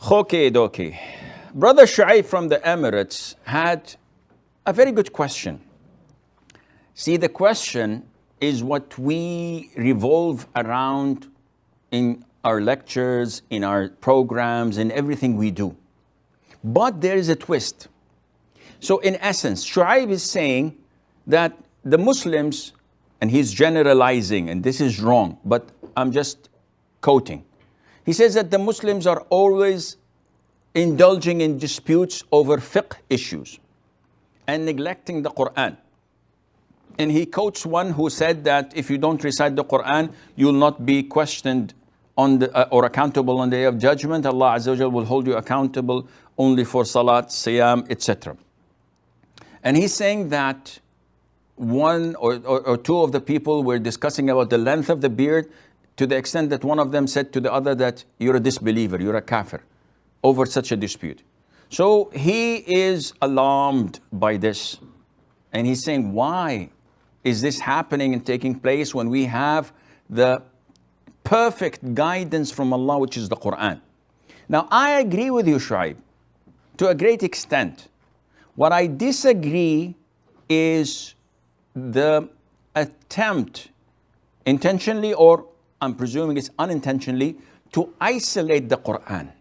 Okay, dokie. Brother Shu'aib from the Emirates had a very good question. See, the question is what we revolve around in our lectures, in our programs, in everything we do. But there is a twist. So in essence, Shu'aib is saying that the Muslims, and he's generalizing, and this is wrong, but I'm just quoting. He says that the Muslims are always indulging in disputes over fiqh issues and neglecting the Qur'an. And he quotes one who said that if you don't recite the Qur'an, you'll not be questioned on or accountable on the day of judgment. Allah Azza wa Jal will hold you accountable only for salat, siyam, etc. And he's saying that one or two of the people were discussing about the length of the beard, to the extent that one of them said to the other that you're a disbeliever, you're a kafir, over such a dispute. So he is alarmed by this. And he's saying, why is this happening and taking place when we have the perfect guidance from Allah, which is the Qur'an? Now, I agree with you, Shu'aib, to a great extent. What I disagree is the attempt, intentionally or I'm presuming it's unintentionally, to isolate the Qur'an.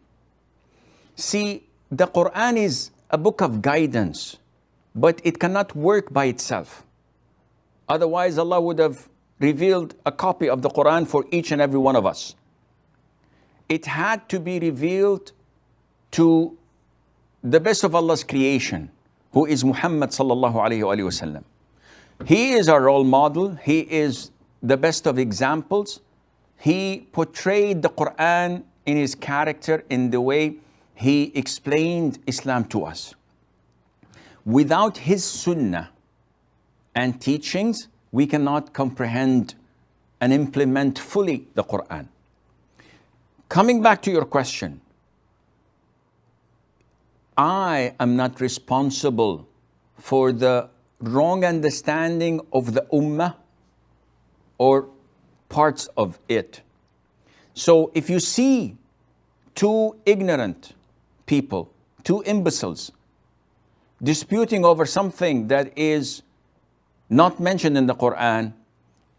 See, the Qur'an is a book of guidance, but it cannot work by itself. Otherwise, Allah would have revealed a copy of the Qur'an for each and every one of us. It had to be revealed to the best of Allah's creation, who is Muhammad sallallahu alayhi wa sallam. He is our role model. He is the best of examples. He portrayed the Qur'an in his character, in the way he explained Islam to us. Without his Sunnah and teachings, we cannot comprehend and implement fully the Qur'an. Coming back to your question, I am not responsible for the wrong understanding of the Ummah or parts of it. So if you see two ignorant people, two imbeciles, disputing over something that is not mentioned in the Qur'an,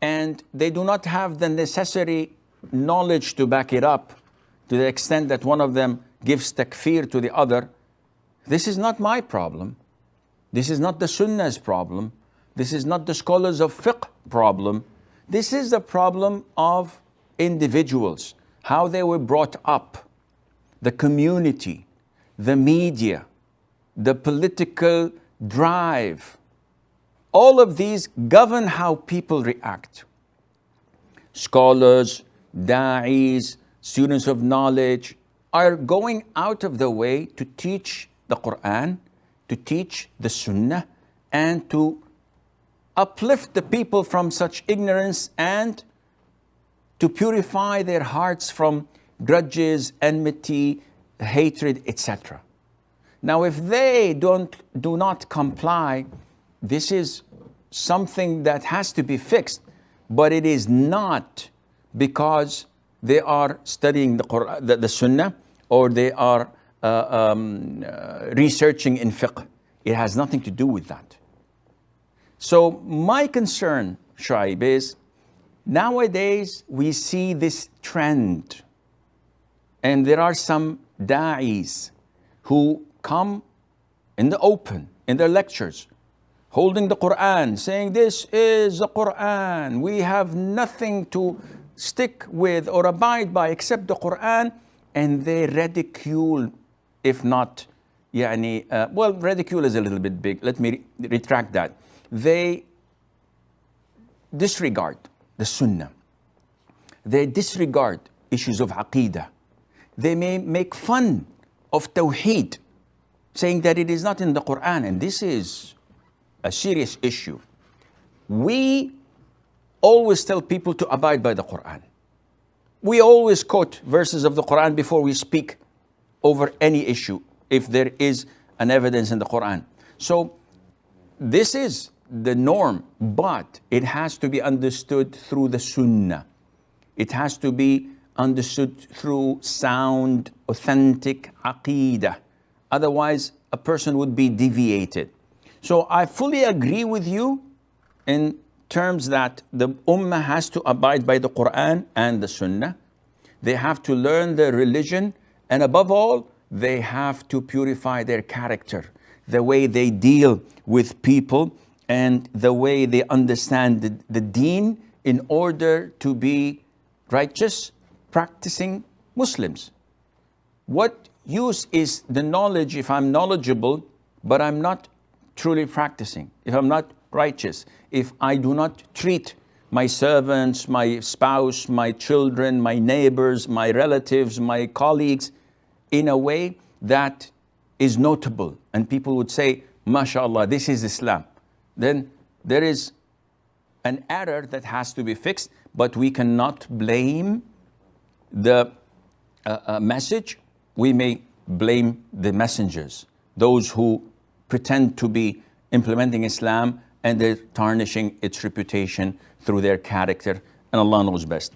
and they do not have the necessary knowledge to back it up, to the extent that one of them gives takfir to the other, this is not my problem. This is not the Sunnah's problem. This is not the scholars of fiqh problem. This is the problem of individuals, how they were brought up, the community, the media, the political drive. All of these govern how people react. Scholars, da'is, students of knowledge are going out of the way to teach the Qur'an, to teach the Sunnah, and to uplift the people from such ignorance and to purify their hearts from grudges, enmity, hatred, etc. Now, if they do not comply, this is something that has to be fixed, but it is not because they are studying the Qur'an, the Sunnah, or they are researching in fiqh. It has nothing to do with that. So my concern, Shu'aib, is nowadays we see this trend, and there are some da'is who come in the open, in their lectures, holding the Qur'an, saying this is the Qur'an. We have nothing to stick with or abide by except the Qur'an, and they ridicule, if not, well, ridicule is a little bit big. Let me retract that. They disregard the Sunnah. They disregard issues of Aqeedah. They may make fun of Tawheed, saying that it is not in the Qur'an, and this is a serious issue. We always tell people to abide by the Qur'an. We always quote verses of the Qur'an before we speak over any issue, if there is an evidence in the Qur'an. So this is the norm, but it has to be understood through the Sunnah. It has to be understood through sound, authentic aqeedah. Otherwise, a person would be deviated. So I fully agree with you in terms that the ummah has to abide by the Qur'an and the Sunnah. They have to learn their religion, and above all, they have to purify their character, the way they deal with people and the way they understand the deen in order to be righteous, practicing Muslims. What use is the knowledge if I'm knowledgeable, but I'm not truly practicing, if I'm not righteous, if I do not treat my servants, my spouse, my children, my neighbors, my relatives, my colleagues in a way that is notable, and people would say, MashaAllah, this is Islam, then there is an error that has to be fixed, but we cannot blame the message. We may blame the messengers, those who pretend to be implementing Islam and they're tarnishing its reputation through their character, and Allah knows best.